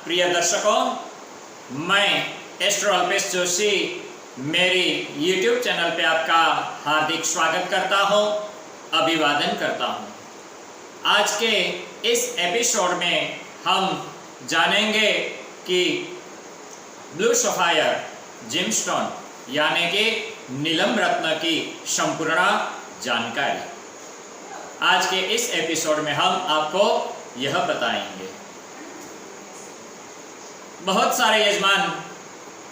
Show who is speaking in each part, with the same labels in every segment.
Speaker 1: प्रिय दर्शकों, मैं एस्ट्रो अल्पेश जोशी मेरी YouTube चैनल पे आपका हार्दिक स्वागत करता हूँ, अभिवादन करता हूँ। आज के इस एपिसोड में हम जानेंगे कि ब्लू सफायर जेमस्टोन यानी कि नीलम रत्न की संपूर्ण जानकारी। आज के इस एपिसोड में हम आपको यह बताएंगे। बहुत सारे यजमान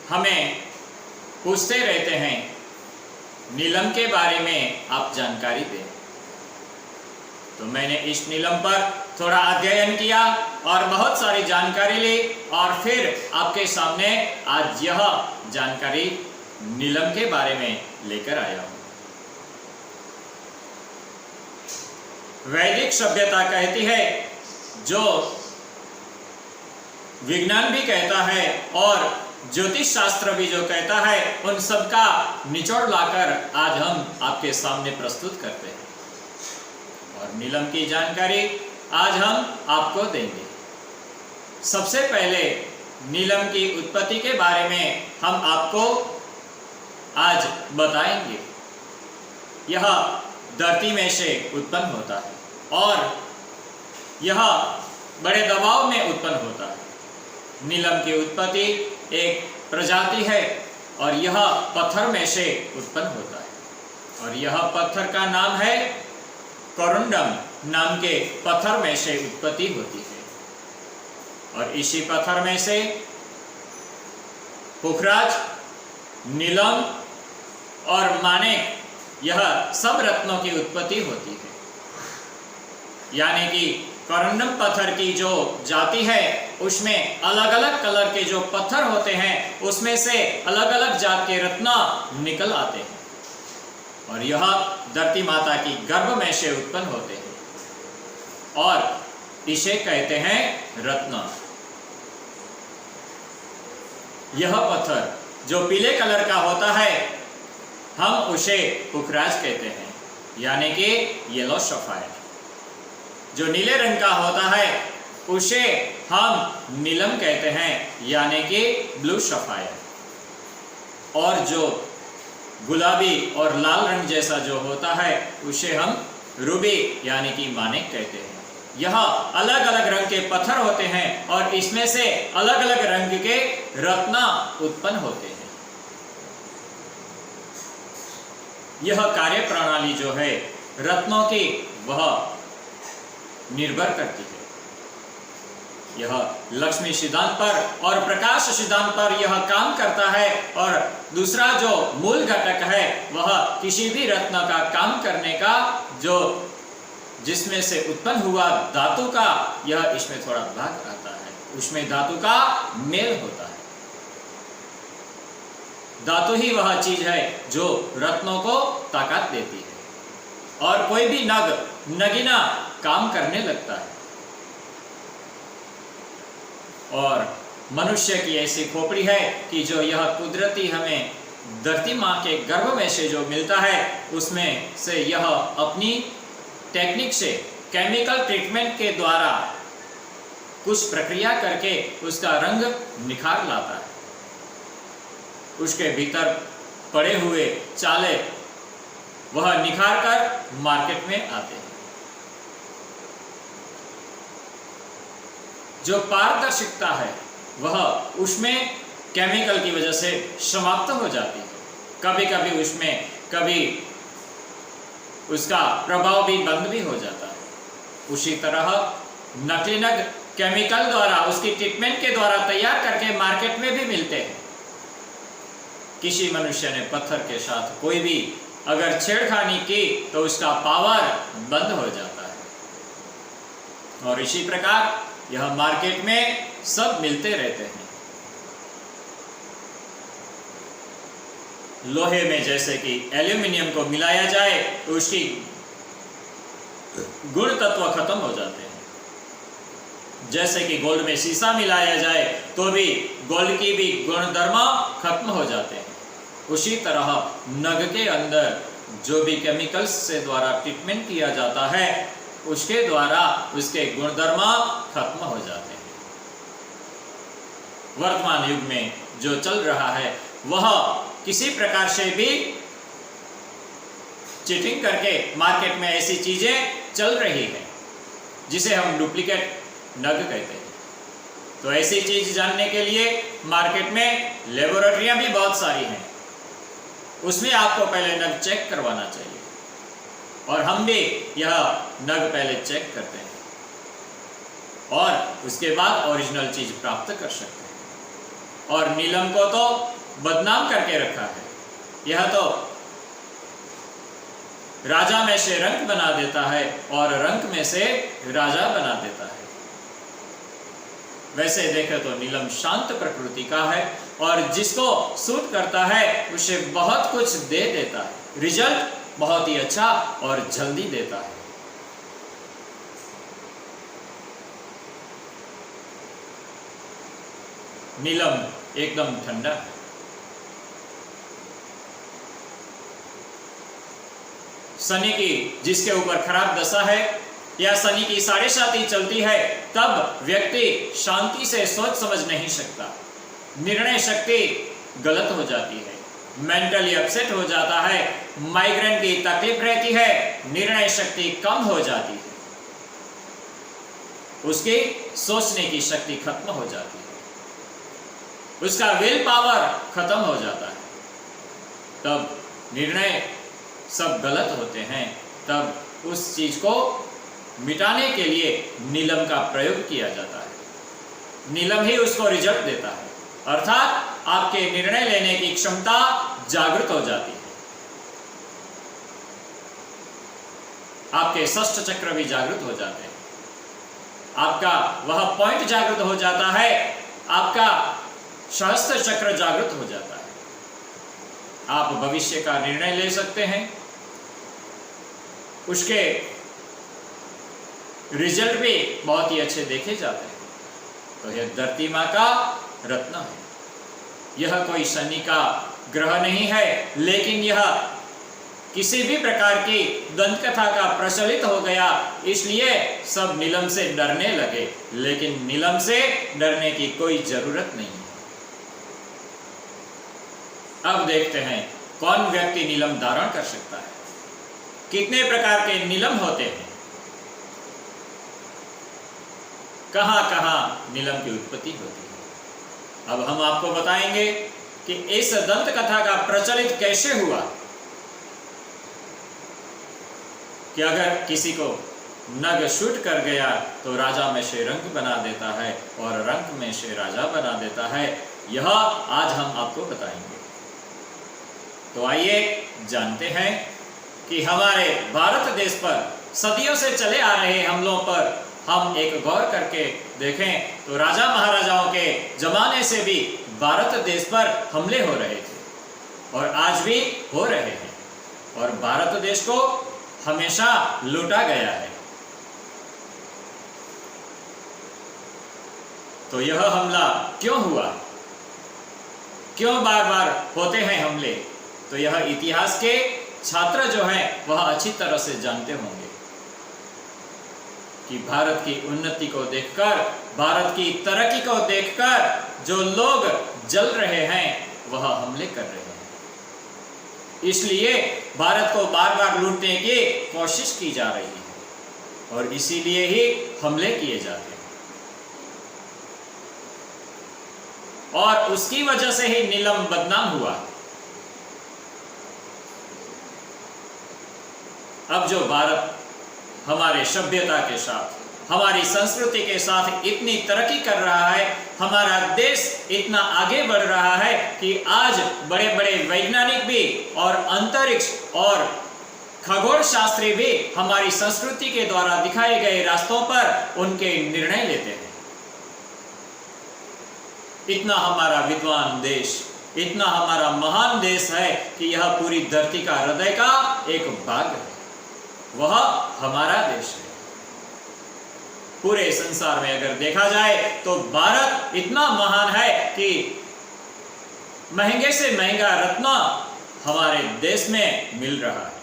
Speaker 1: हमें पूछते रहते हैं, नीलम के बारे में आप जानकारी दें। तो मैंने इस नीलम पर थोड़ा अध्ययन किया और बहुत सारी जानकारी ली और फिर आपके सामने आज यह जानकारी नीलम के बारे में लेकर आया हूँ। वैदिक सभ्यता कहती है, जो विज्ञान भी कहता है और ज्योतिष शास्त्र भी जो कहता है, उन सब का निचोड़ लाकर आज हम आपके सामने प्रस्तुत करते हैं और नीलम की जानकारी आज हम आपको देंगे। सबसे पहले नीलम की उत्पत्ति के बारे में हम आपको आज बताएंगे। यह धरती में से उत्पन्न होता है और यह बड़े दबाव में उत्पन्न होता है। नीलम की उत्पत्ति एक प्रजाति है और यह पत्थर में से उत्पन्न होता है और यह पत्थर का नाम है कोरुंडम नाम के पत्थर में से उत्पत्ति होती है और इसी पत्थर में से पुखराज, नीलम और माणिक यह सब रत्नों की उत्पत्ति होती है। यानी कि कोरुंडम पत्थर की जो जाति है उसमें अलग अलग कलर के जो पत्थर होते हैं उसमें से अलग अलग जात के रत्न निकल आते हैं और यह धरती माता की गर्भ में से उत्पन्न होते हैं और इसे कहते हैं रत्न। यह पत्थर जो पीले कलर का होता है हम उसे पुखराज कहते हैं, यानी कि येलो सफायर। जो नीले रंग का होता है उसे हम नीलम कहते हैं, यानी कि ब्लू सफायर। और जो गुलाबी और लाल रंग जैसा जो होता है उसे हम रूबी यानी कि माणिक कहते हैं। यह अलग अलग रंग के पत्थर होते हैं और इसमें से अलग अलग रंग के रत्न उत्पन्न होते हैं। यह कार्य प्रणाली जो है रत्नों की वह निर्भर करती है। यह लक्ष्मी सिद्धांत पर और प्रकाश सिद्धांत पर यह काम करता है और दूसरा जो मूल घटक है वह किसी भी रत्न का काम करने का जो जिसमें से उत्पन्न हुआ धातु का यह इसमें थोड़ा भाग आता है, उसमें धातु का मेल होता है। धातु ही वह चीज है जो रत्नों को ताकत देती है और कोई भी नगीना काम करने लगता है। और मनुष्य की ऐसी खोपड़ी है कि जो यह कुदरती हमें धरती माँ के गर्भ में से जो मिलता है उसमें से यह अपनी टेक्निक से केमिकल ट्रीटमेंट के द्वारा कुछ प्रक्रिया करके उसका रंग निखार लाता है। उसके भीतर पड़े हुए चाले वह निखार कर मार्केट में आते हैं। जो पारदर्शिकता है वह उसमें केमिकल की वजह से समाप्त हो जाती है। कभी कभी उसमें कभी उसका प्रभाव भी बंद भी हो जाता है। उसी तरह नकली नग केमिकल द्वारा उसकी ट्रीटमेंट के द्वारा तैयार करके मार्केट में भी मिलते हैं। किसी मनुष्य ने पत्थर के साथ कोई भी अगर छेड़खानी की तो उसका पावर बंद हो जाता है और इसी प्रकार यह मार्केट में सब मिलते रहते हैं। लोहे में जैसे कि एल्यूमिनियम को मिलाया जाए तो उसकी गुण तत्व खत्म हो जाते हैं। जैसे कि गोल्ड में शीशा मिलाया जाए तो भी गोल्ड की भी गुणधर्म खत्म हो जाते हैं। उसी तरह नग के अंदर जो भी केमिकल्स से द्वारा ट्रीटमेंट किया जाता है उसके द्वारा उसके गुणधर्म खत्म हो जाते हैं। वर्तमान युग में जो चल रहा है वह किसी प्रकार से भी चीटिंग करके मार्केट में ऐसी चीजें चल रही है जिसे हम डुप्लीकेट नग कहते हैं। तो ऐसी चीज जानने के लिए मार्केट में लेबोरेटरियां भी बहुत सारी हैं, उसमें आपको पहले नग चेक करवाना चाहिए और हम भी यह नग पहले चेक करते हैं और उसके बाद ओरिजिनल चीज प्राप्त कर सकते हैं। और नीलम को तो बदनाम करके रखा है, यह तो राजा में से रंक बना देता है और रंक में से राजा बना देता है। वैसे देखे तो नीलम शांत प्रकृति का है और जिसको सूट करता है उसे बहुत कुछ दे देता है, रिजल्ट बहुत ही अच्छा और जल्दी देता है। नीलम एकदम ठंडा है। शनि की जिसके ऊपर खराब दशा है या शनि की 7.5 चलती है तब व्यक्ति शांति से सोच समझ नहीं सकता, निर्णय शक्ति गलत हो जाती है, मेंटली अपसेट हो जाता है, माइग्रेन की तकलीफ रहती है, निर्णय शक्ति कम हो जाती है, उसकी सोचने की शक्ति खत्म हो जाती है, उसका विल पावर खत्म हो जाता है, तब निर्णय सब गलत होते हैं। तब उस चीज को मिटाने के लिए नीलम का प्रयोग किया जाता है, नीलम ही उसको रिजल्ट देता है, अर्थात आपके निर्णय लेने की क्षमता जागृत हो जाती है, आपके षष्ठ चक्र भी जागृत हो जाते हैं, आपका वह पॉइंट जागृत हो जाता है, आपका सहस्त्र चक्र जागृत हो जाता है, आप भविष्य का निर्णय ले सकते हैं, उसके रिजल्ट भी बहुत ही अच्छे देखे जाते हैं। तो यह धरती माँ का रत्न है, यह कोई शनि का ग्रह नहीं है, लेकिन यह किसी भी प्रकार की दंत कथा का प्रचलित हो गया, इसलिए सब नीलम से डरने लगे, लेकिन नीलम से डरने की कोई जरूरत नहीं है। अब देखते हैं कौन व्यक्ति नीलम धारण कर सकता है, कितने प्रकार के नीलम होते हैं, कहां कहां नीलम की उत्पत्ति होती है। अब हम आपको बताएंगे कि इस दंत कथा का प्रचलित कैसे हुआ, कि अगर किसी को नग शूट कर गया तो राजा में से रंक बना देता है और रंक में से राजा बना देता है, यह आज हम आपको बताएंगे। तो आइए जानते हैं कि हमारे भारत देश पर सदियों से चले आ रहे हमलों पर हम एक गौर करके देखें तो राजा महाराजाओं के जमाने से भी भारत देश पर हमले हो रहे थे और आज भी हो रहे हैं, और भारत देश को हमेशा लूटा गया है। तो यह हमला क्यों हुआ, क्यों बार बार होते हैं हमले, तो यह इतिहास के छात्र जो हैं वह अच्छी तरह से जानते होंगे कि भारत की उन्नति को देखकर, भारत की तरक्की को देखकर जो लोग जल रहे हैं वह हमले कर रहे हैं, इसलिए भारत को बार बार लूटने की कोशिश की जा रही है और इसीलिए ही हमले किए जाते हैं, और उसकी वजह से ही नीलम बदनाम हुआ। अब जो भारत हमारे सभ्यता के साथ, हमारी संस्कृति के साथ इतनी तरक्की कर रहा है, हमारा देश इतना आगे बढ़ रहा है कि आज बड़े बड़े वैज्ञानिक भी और अंतरिक्ष और खगोल शास्त्री भी हमारी संस्कृति के द्वारा दिखाए गए रास्तों पर उनके निर्णय लेते हैं। इतना हमारा विद्वान देश, इतना हमारा महान देश है कि यह पूरी धरती का हृदय का एक भाग है, वह हमारा देश है। पूरे संसार में अगर देखा जाए तो भारत इतना महान है कि महंगे से महंगा रत्न हमारे देश में मिल रहा है,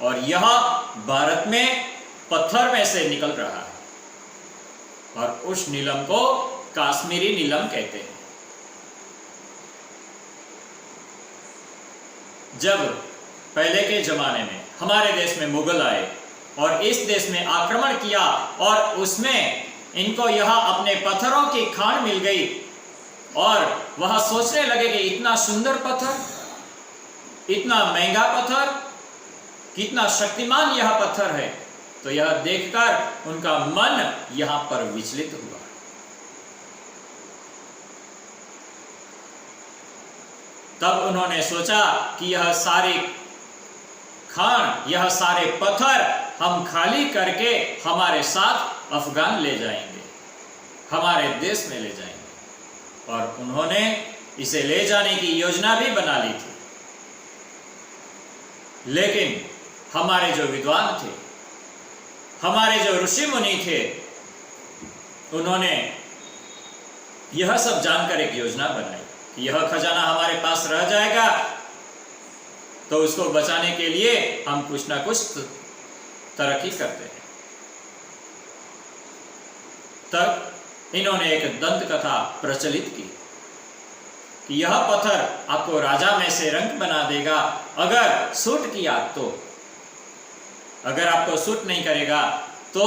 Speaker 1: और यह भारत में पत्थर में से निकल रहा है, और उस नीलम को काश्मीरी नीलम कहते हैं। जब पहले के जमाने में हमारे देश में मुगल आए और इस देश में आक्रमण किया और उसमें इनको यहाँ अपने पत्थरों की खान मिल गई और वह सोचने लगे कि इतना सुंदर पत्थर, इतना महंगा पत्थर, कितना शक्तिमान यह पत्थर है, तो यह देखकर उनका मन यहां पर विचलित हुआ। तब उन्होंने सोचा कि यह सारे खान, यह सारे पत्थर हम खाली करके हमारे साथ अफगान ले जाएंगे, हमारे देश में ले जाएंगे। और उन्होंने इसे ले जाने की योजना भी बना ली थी। लेकिन हमारे जो विद्वान थे, हमारे जो ऋषि मुनि थे, उन्होंने यह सब जानकर एक योजना बनाई कि यह खजाना हमारे पास रह जाएगा तो उसको बचाने के लिए हम कुछ ना कुछ तरक्की करते हैं। तब इन्होंने एक दंत कथा प्रचलित की कि यह पत्थर आपको राजा में से रंक बना देगा अगर सूट किया तो, अगर आपको सूट नहीं करेगा तो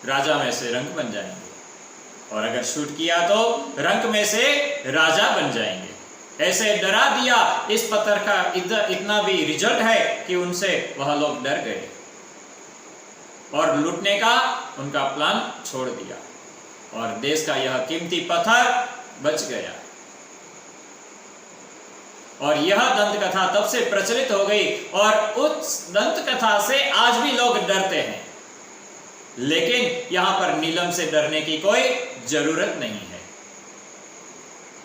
Speaker 1: राजा में से रंक बन जाएंगे, और अगर शूट किया तो रंक में से राजा बन जाएंगे। ऐसे डरा दिया। इस पत्थर का इतना भी रिजल्ट है कि उनसे वह लोग डर गए और लूटने का उनका प्लान छोड़ दिया और देश का यह कीमती पत्थर बच गया। और यह दंत कथा तब से प्रचलित हो गई और उस दंत कथा से आज भी लोग डरते हैं। लेकिन यहां पर नीलम से डरने की कोई जरूरत नहीं है।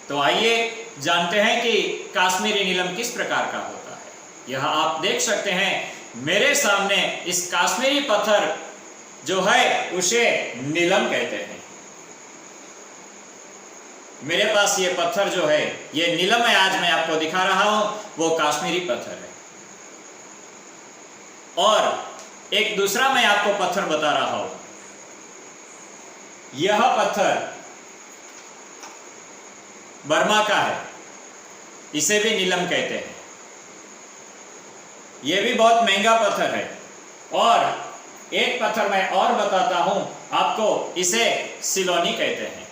Speaker 1: तो आइए जानते हैं कि काश्मीरी नीलम किस प्रकार का होता है। यह आप देख सकते हैं मेरे सामने, इस काश्मीरी पत्थर जो है उसे नीलम कहते हैं। मेरे पास ये पत्थर जो है ये नीलम है, आज मैं आपको दिखा रहा हूं, वो काश्मीरी पत्थर है। और एक दूसरा मैं आपको पत्थर बता रहा हूं, यह पत्थर बर्मा का है, इसे भी नीलम कहते हैं। यह भी बहुत महंगा पत्थर है। और एक पत्थर मैं और बताता हूं आपको, इसे सिलोनी कहते हैं।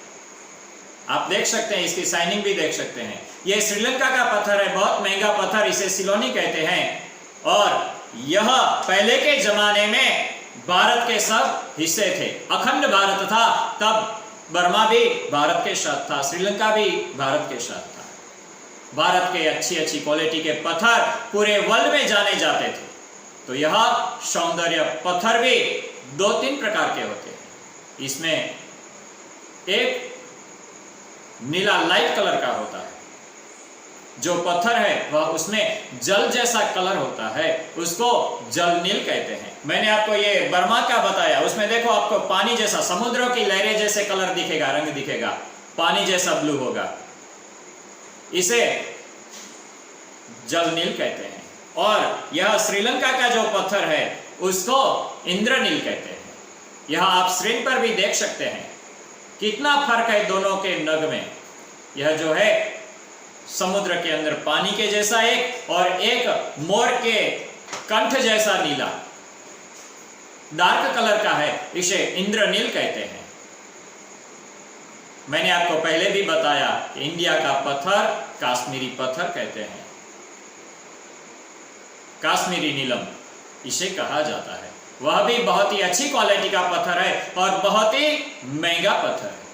Speaker 1: आप देख सकते हैं, इसकी शाइनिंग भी देख सकते हैं। यह श्रीलंका का पत्थर है, बहुत महंगा पत्थर, इसे सिलोनी कहते हैं। और यह पहले के जमाने में भारत के सब हिस्से थे, अखंड भारत था, तब बर्मा भी भारत के साथ था, श्रीलंका भी भारत के साथ था। भारत के अच्छी अच्छी क्वालिटी के पत्थर पूरे वर्ल्ड में जाने जाते थे। तो यह सौंदर्य पत्थर भी 2-3 प्रकार के होते हैं। इसमें एक नीला लाइट कलर का होता है, जो पत्थर है वह उसमें जल जैसा कलर होता है, उसको जल नील कहते हैं। मैंने आपको ये बर्मा का बताया, उसमें देखो आपको पानी जैसा, समुद्रों की लहरें जैसे कलर दिखेगा, रंग दिखेगा, पानी जैसा ब्लू होगा, इसे जल नील कहते हैं। और यह श्रीलंका का जो पत्थर है उसको इंद्रनील कहते हैं। यह आप स्क्रीन पर भी देख सकते हैं कितना फर्क है दोनों के नग में। यह जो है समुद्र के अंदर पानी के जैसा एक, और एक मोर के कंठ जैसा नीला डार्क कलर का है, इसे इंद्रनील कहते हैं। मैंने आपको पहले भी बताया कि इंडिया का पत्थर काश्मीरी पत्थर कहते हैं। काश्मीरी नीलम इसे कहा जाता है। वह भी बहुत ही अच्छी क्वालिटी का पत्थर है और बहुत ही महंगा पत्थर है।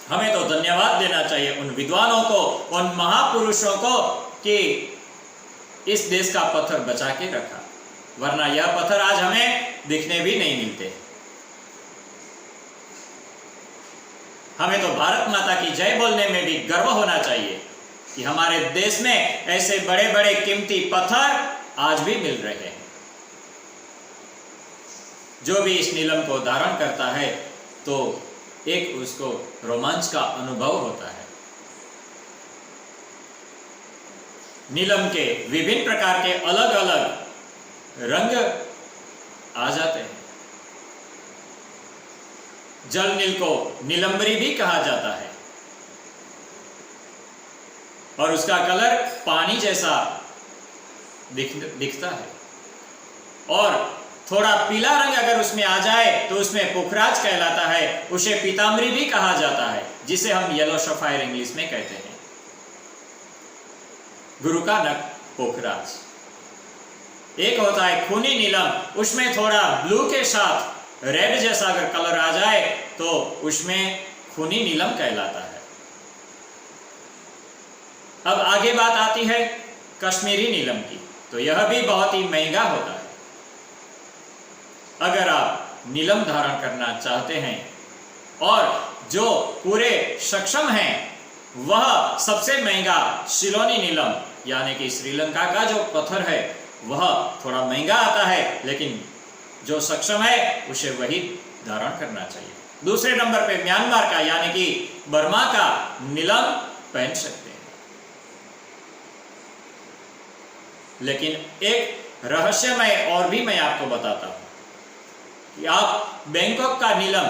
Speaker 1: हमें तो धन्यवाद देना चाहिए उन विद्वानों को, उन महापुरुषों को कि इस देश का पत्थर बचा के रखा, वरना यह पत्थर आज हमें दिखने भी नहीं मिलते। हमें तो भारत माता की जय बोलने में भी गर्व होना चाहिए कि हमारे देश में ऐसे बड़े बड़े कीमती पत्थर आज भी मिल रहे हैं। जो भी इस नीलम को धारण करता है तो एक उसको रोमांच का अनुभव होता है। नीलम के विभिन्न प्रकार के अलग अलग रंग आ जाते हैं। जल नील को नीलंबरी भी कहा जाता है और उसका कलर पानी जैसा दिखता है। और थोड़ा पीला रंग अगर उसमें आ जाए तो उसमें पुखराज कहलाता है। उसे पीताम्बरी भी कहा जाता है, जिसे हम येलो सफायर इंग्लिश में कहते हैं। गुरु का नख पुखराज। एक होता है खूनी नीलम, उसमें थोड़ा ब्लू के साथ रेड जैसा अगर कलर आ जाए तो उसमें खूनी नीलम कहलाता है। अब आगे बात आती है कश्मीरी नीलम की, तो यह भी बहुत ही महंगा होता है। अगर आप नीलम धारण करना चाहते हैं और जो पूरे सक्षम हैं, वह सबसे महंगा सिलोनी नीलम यानी कि श्रीलंका का जो पत्थर है वह थोड़ा महंगा आता है, लेकिन जो सक्षम है उसे वही धारण करना चाहिए। दूसरे नंबर पे म्यांमार का यानी कि बर्मा का नीलम पहन सकते हैं। लेकिन एक रहस्यमय और भी मैं आपको बताता हूं कि आप बैंकॉक का नीलम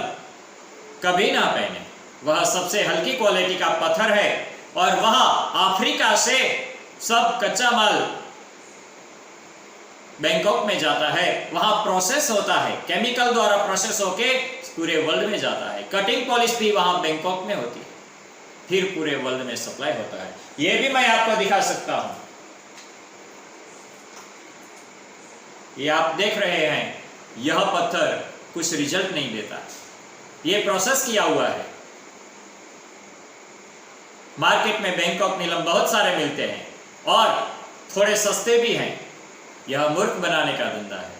Speaker 1: कभी ना पहने। वह सबसे हल्की क्वालिटी का पत्थर है और वह अफ्रीका से सब कच्चा माल बैंकॉक में जाता है। वहां प्रोसेस होता है, केमिकल द्वारा प्रोसेस होके पूरे वर्ल्ड में जाता है। कटिंग पॉलिश भी वहां बैंकॉक में होती है, फिर पूरे वर्ल्ड में सप्लाई होता है। यह भी मैं आपको दिखा सकता हूं। ये आप देख रहे हैं, यह पत्थर कुछ रिजल्ट नहीं देता, ये प्रोसेस किया हुआ है। मार्केट में बैंकॉक नीलम बहुत सारे मिलते हैं और थोड़े सस्ते भी हैं। यह मूर्ख बनाने का धंधा है,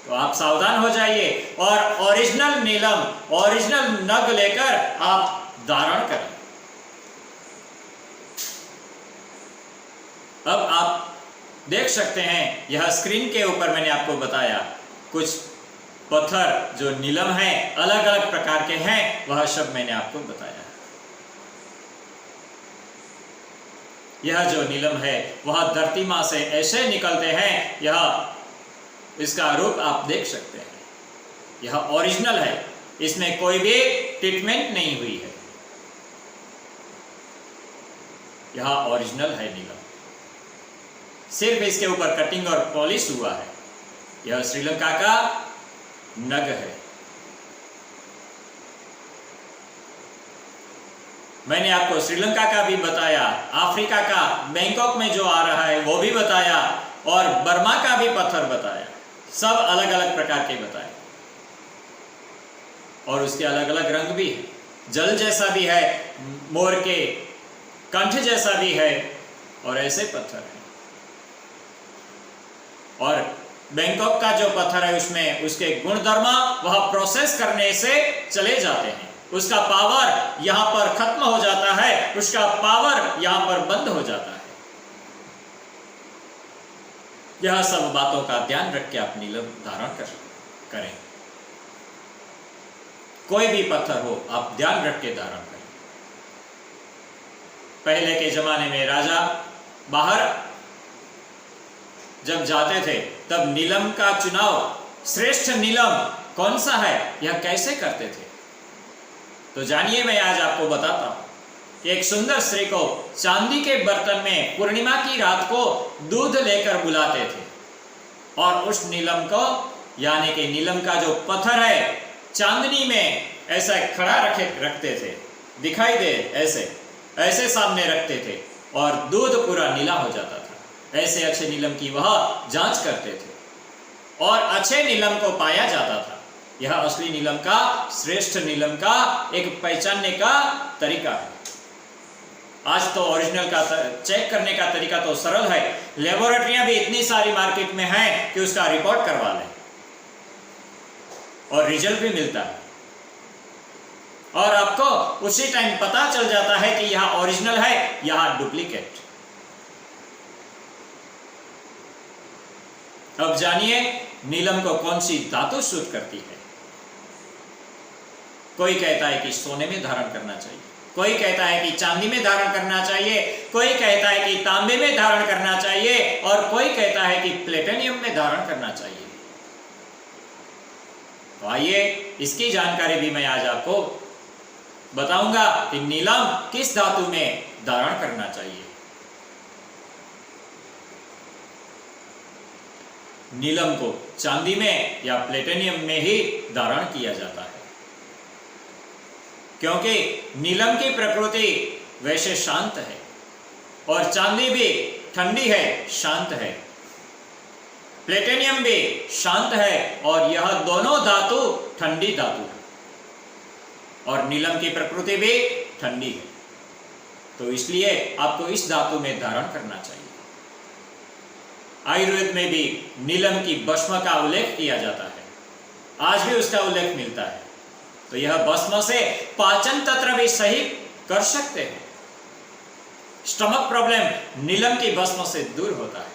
Speaker 1: तो आप सावधान हो जाइए और ओरिजिनल नीलम, ओरिजिनल नग लेकर आप धारण करें। अब आप देख सकते हैं, यह स्क्रीन के ऊपर मैंने आपको बताया कुछ पत्थर जो नीलम है, अलग अलग प्रकार के हैं, वह सब मैंने आपको बताया। यह जो नीलम है वह धरती मां से ऐसे निकलते हैं, यह इसका रूप आप देख सकते हैं। यह ओरिजिनल है, इसमें कोई भी ट्रीटमेंट नहीं हुई है। यह ओरिजिनल है नीलम, सिर्फ इसके ऊपर कटिंग और पॉलिश हुआ है। यह श्रीलंका का नग है। मैंने आपको श्रीलंका का भी बताया, अफ्रीका का बैंकॉक में जो आ रहा है वो भी बताया और बर्मा का भी पत्थर बताया। सब अलग अलग प्रकार के बताए और उसके अलग अलग रंग भी है। जल जैसा भी है, मोर के कंठ जैसा भी है और ऐसे पत्थर है। और बैंकॉक का जो पत्थर है उसमें उसके गुणधर्म वह प्रोसेस करने से चले जाते हैं। उसका पावर यहां पर खत्म हो जाता है, उसका पावर यहां पर बंद हो जाता है। यह सब बातों का ध्यान रख के आप नीलम धारण करें। कोई भी पत्थर हो आप ध्यान रख के धारण करें। पहले के जमाने में राजा बाहर जब जाते थे तब नीलम का चुनाव, श्रेष्ठ नीलम कौन सा है, यह कैसे करते थे, तो जानिए मैं आज आपको बताता हूं। एक सुंदर स्त्री को चांदी के बर्तन में पूर्णिमा की रात को दूध लेकर बुलाते थे और उस नीलम को यानी कि नीलम का जो पत्थर है चांदनी में ऐसा खड़ा रखते थे, दिखाई दे ऐसे सामने रखते थे और दूध पूरा नीला हो जाता था। ऐसे अच्छे नीलम की वह जांच करते थे और अच्छे नीलम को पाया जाता था। यह असली नीलम का, श्रेष्ठ नीलम का एक पहचानने का तरीका है। आज तो ओरिजिनल का चेक करने का तरीका तो सरल है। लेबोरेटरियां भी इतनी सारी मार्केट में हैं कि उसका रिपोर्ट करवा लें और रिजल्ट भी मिलता है और आपको उसी टाइम पता चल जाता है कि यह ओरिजिनल है, यह डुप्लीकेट। अब जानिए नीलम को कौन सी धातु सूट करती है। कोई कहता है कि सोने में धारण करना चाहिए, कोई कहता है कि चांदी में धारण करना चाहिए, कोई कहता है कि तांबे में धारण करना चाहिए और कोई कहता है कि प्लेटिनियम में धारण करना चाहिए। तो आइए इसकी जानकारी भी मैं आज आपको बताऊंगा कि नीलम किस धातु में धारण करना चाहिए। नीलम को चांदी में या प्लेटिनियम में ही धारण किया जाता है, क्योंकि नीलम की प्रकृति वैसे शांत है और चांदी भी ठंडी है, शांत है। प्लेटिनियम भी शांत है और यह दोनों धातु ठंडी धातु है और नीलम की प्रकृति भी ठंडी है, तो इसलिए आपको इस धातु में धारण करना चाहिए। आयुर्वेद में भी नीलम की भस्म का उल्लेख किया जाता है, आज भी उसका उल्लेख मिलता है। तो यह भस्म से पाचन तंत्र भी सही कर सकते हैं। स्टमक प्रॉब्लम नीलम की भस्म से दूर होता है।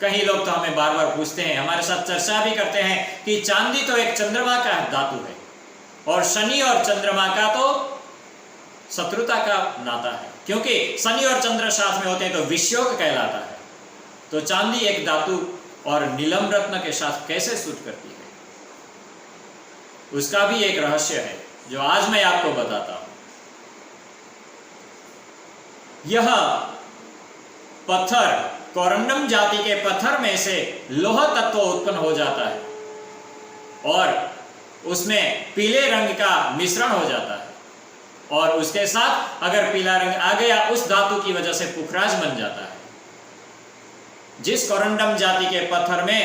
Speaker 1: कई लोग तो हमें बार बार पूछते हैं, हमारे साथ चर्चा भी करते हैं कि चांदी तो एक चंद्रमा का धातु है और शनि और चंद्रमा का तो शत्रुता का नाता है, क्योंकि शनि और चंद्र साथ में होते हैं तो विषयोग कहलाता है। तो चांदी एक धातु और नीलम रत्न के साथ कैसे सूट करती है, उसका भी एक रहस्य है जो आज मैं आपको बताता हूं। यह पत्थर कोरंडम जाति के पत्थर में से लोह तत्व उत्पन्न हो जाता है और उसमें पीले रंग का मिश्रण हो जाता है और उसके साथ अगर पीला रंग आ गया उस धातु की वजह से पुखराज बन जाता है। जिस कोरंडम जाति के पत्थर में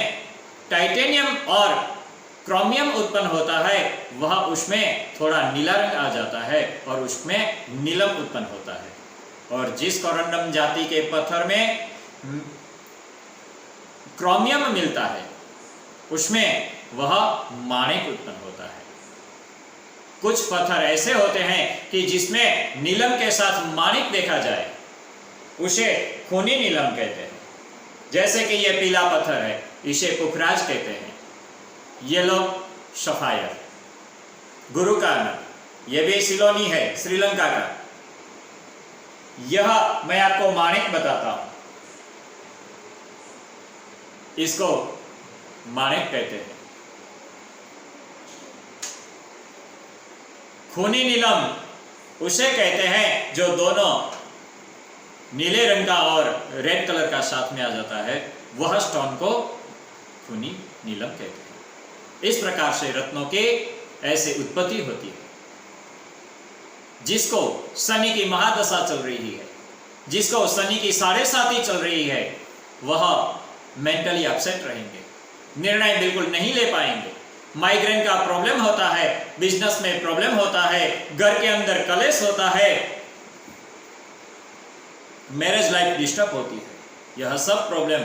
Speaker 1: टाइटेनियम और क्रोमियम उत्पन्न होता है वह उसमें थोड़ा नीला रंग आ जाता है और उसमें नीलम उत्पन्न होता है। और जिस कोरंडम जाति के पत्थर में क्रोमियम मिलता है उसमें वह माणिक उत्पन्न होता है। कुछ पत्थर ऐसे होते हैं कि जिसमें नीलम के साथ माणिक देखा जाए उसे खूनी नीलम कहते हैं। जैसे कि यह पीला पत्थर है, इसे पुखराज कहते हैं। येलो सफायर, गुरु का नाम, यह भी सिलोनी है, श्रीलंका का। यह मैं आपको माणिक बताता हूं, इसको माणिक कहते हैं। खूनी नीलम उसे कहते हैं जो दोनों नीले रंग का और रेड कलर का साथ में आ जाता है, वह स्टोन को खूनी नीलम कहते हैं। इस प्रकार से रत्नों की ऐसे उत्पत्ति होती है। जिसको शनि की महादशा चल रही है, जिसको शनि की 7.5 चल रही है, वह मेंटली अपसेट रहेंगे, निर्णय बिल्कुल नहीं ले पाएंगे। माइग्रेन का प्रॉब्लम होता है, बिजनेस में प्रॉब्लम होता है, घर के अंदर कलेश होता है, मैरिज लाइफ डिस्टर्ब होती है। यह सब प्रॉब्लम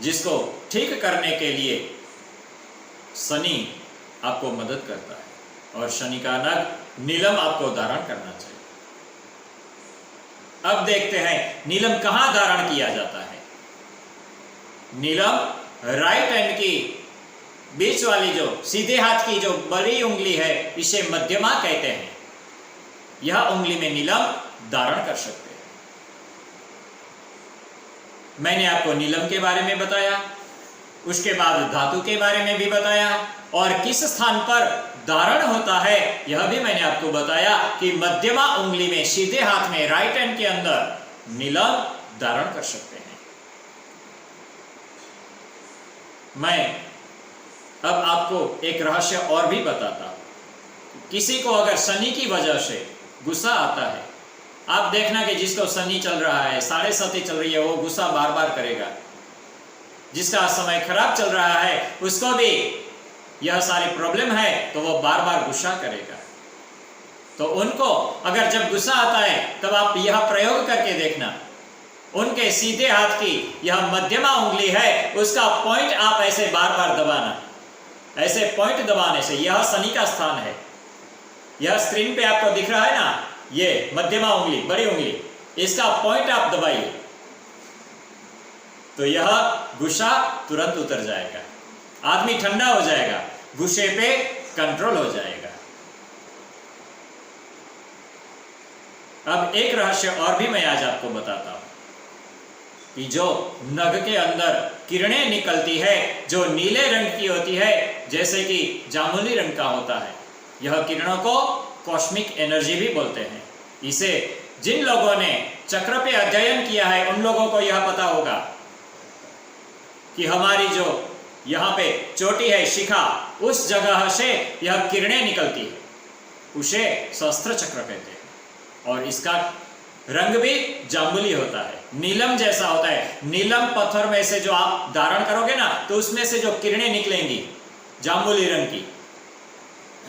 Speaker 1: जिसको ठीक करने के लिए शनि आपको मदद करता है और शनि का नग नीलम आपको धारण करना चाहिए। अब देखते हैं नीलम कहां धारण किया जाता है। नीलम राइट हैंड की बीच वाली जो सीधे हाथ की जो बड़ी उंगली है इसे मध्यमा कहते हैं। यह उंगली में नीलम धारण कर सकते हैं। मैंने आपको नीलम के बारे में बताया, उसके बाद धातु के बारे में भी बताया और किस स्थान पर धारण होता है यह भी मैंने आपको बताया कि मध्यमा उंगली में सीधे हाथ में राइट हैंड के अंदर नीलम धारण कर सकते हैं। मैं अब आपको एक रहस्य और भी बताता हूं। किसी को अगर शनि की वजह से गुस्सा आता है, आप देखना कि जिसको शनि चल रहा है, 7.5 चल रही है, वो गुस्सा बार बार करेगा। जिसका समय खराब चल रहा है उसको भी यह सारी प्रॉब्लम है तो वो बार बार गुस्सा करेगा। तो उनको अगर जब गुस्सा आता है तब आप यह प्रयोग करके देखना, उनके सीधे हाथ की यह मध्यमा उंगली है, उसका पॉइंट आप ऐसे बार बार दबाना। ऐसे पॉइंट दबाने से, यह शनि का स्थान है, यह स्क्रीन पे आपको दिख रहा है ना, ये मध्यमा उंगली, बड़ी उंगली, इसका पॉइंट आप दबाइए तो यह गुस्सा तुरंत उतर जाएगा, आदमी ठंडा हो जाएगा, गुस्से पे कंट्रोल हो जाएगा। अब एक रहस्य और भी मैं आज आपको बताता हूं। कि जो नग के अंदर किरणें निकलती है जो नीले रंग की होती है, जैसे कि जामुनी रंग का होता है, यह किरणों को कॉस्मिक एनर्जी भी बोलते हैं। इसे जिन लोगों ने चक्र पे अध्ययन किया है उन लोगों को यह पता होगा कि हमारी जो यहाँ पे चोटी है, शिखा, उस जगह से यह किरणें निकलती है, उसे सहस्त्र चक्र कहते हैं। और इसका रंग भी जामुनी होता है, नीलम जैसा होता है। नीलम पत्थर में से जो आप धारण करोगे ना, तो उसमें से जो किरणें निकलेंगी जामुनी रंग की,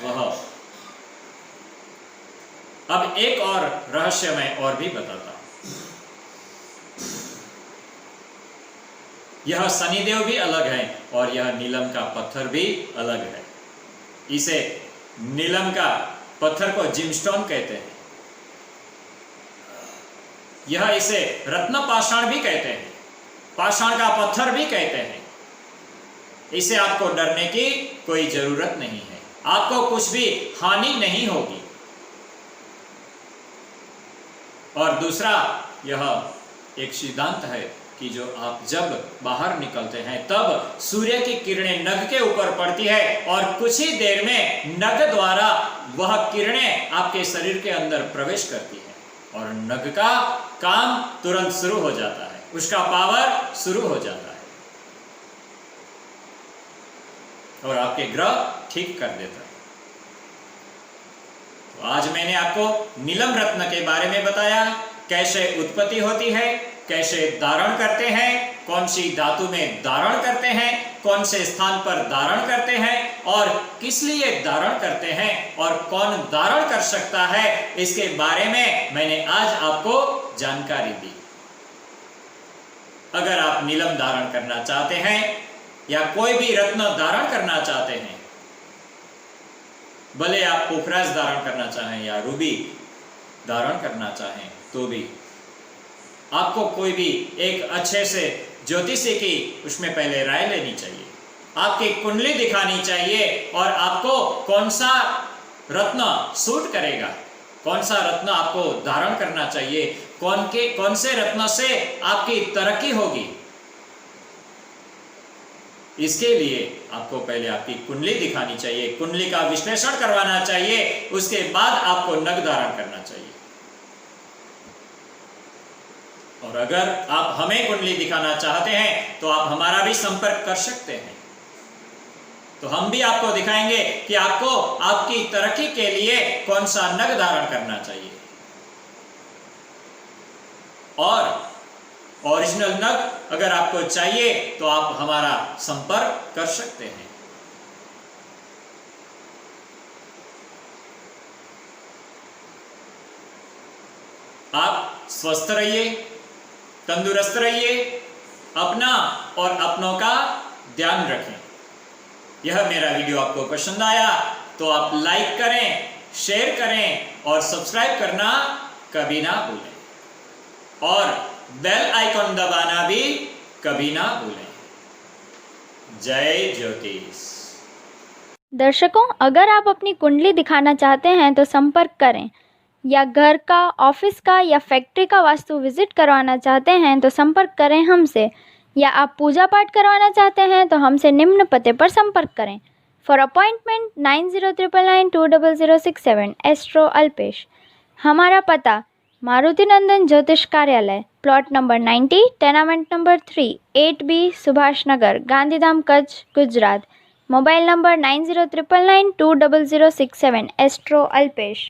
Speaker 1: वह। अब एक और रहस्य मैं और भी बताता हूं। यह शनिदेव भी अलग है और यह नीलम का पत्थर भी अलग है। इसे नीलम का पत्थर को जिमस्टोन कहते हैं। यह इसे रत्न पाषाण भी कहते हैं, पाषाण का पत्थर भी कहते हैं। इसे आपको डरने की कोई जरूरत नहीं है, आपको कुछ भी हानि नहीं होगी। और दूसरा, यह एक सिद्धांत है कि जो आप जब बाहर निकलते हैं तब सूर्य की किरणें नग के ऊपर पड़ती है और कुछ ही देर में नग द्वारा वह किरणें आपके शरीर के अंदर प्रवेश करती है और नग का काम तुरंत शुरू हो जाता है, उसका पावर शुरू हो जाता है और आपके ग्रह ठीक कर देता है। तो आज मैंने आपको नीलम रत्न के बारे में बताया, कैसे उत्पत्ति होती है, कैसे धारण करते हैं, कौन सी धातु में धारण करते हैं, कौन से स्थान पर धारण करते हैं और किस लिए धारण करते हैं और कौन धारण कर सकता है, इसके बारे में मैंने आज आपको जानकारी दी। अगर आप नीलम धारण करना चाहते हैं या कोई भी रत्न धारण करना चाहते हैं, भले आप पोखराज धारण करना चाहें या रूबी धारण करना चाहें, तो भी आपको कोई भी एक अच्छे से ज्योतिषी की उसमें पहले राय लेनी चाहिए, आपकी कुंडली दिखानी चाहिए और आपको कौन सा रत्न सूट करेगा, कौन सा रत्न आपको धारण करना चाहिए, कौन से रत्न से आपकी तरक्की होगी, इसके लिए आपको पहले आपकी कुंडली दिखानी चाहिए, कुंडली का विश्लेषण करवाना चाहिए, उसके बाद आपको नग धारण करना चाहिए। और अगर आप हमें कुंडली दिखाना चाहते हैं तो आप हमारा भी संपर्क कर सकते हैं, तो हम भी आपको दिखाएंगे कि आपको आपकी तरक्की के लिए कौन सा नग धारण करना चाहिए और ओरिजिनल नग अगर आपको चाहिए तो आप हमारा संपर्क कर सकते हैं। आप स्वस्थ रहिए, तंदुरुस्त रहिए, अपना और अपनों का ध्यान रखें। यह मेरा वीडियो आपको पसंद आया तो आप लाइक करें, शेयर करें और सब्सक्राइब करना कभी ना भूलें और बेल आइकॉन दबाना भी कभी ना भूलें। जय ज्योतिष।
Speaker 2: दर्शकों, अगर आप अपनी कुंडली दिखाना चाहते हैं तो संपर्क करें, या घर का, ऑफिस का या फैक्ट्री का वास्तु विजिट करवाना चाहते हैं तो संपर्क करें हमसे, या आप पूजा पाठ करवाना चाहते हैं तो हमसे निम्न पते पर संपर्क करें। For appointment 9099920067 astro Alpesh. हमारा पता Maruti Nandan Jyotish Karyalaya, plot number 90, tenement number 3, 8B, Subhash Nagar, Gandhidham, Kutch, Gujarat. Mobile number 9099920067 astro Alpesh.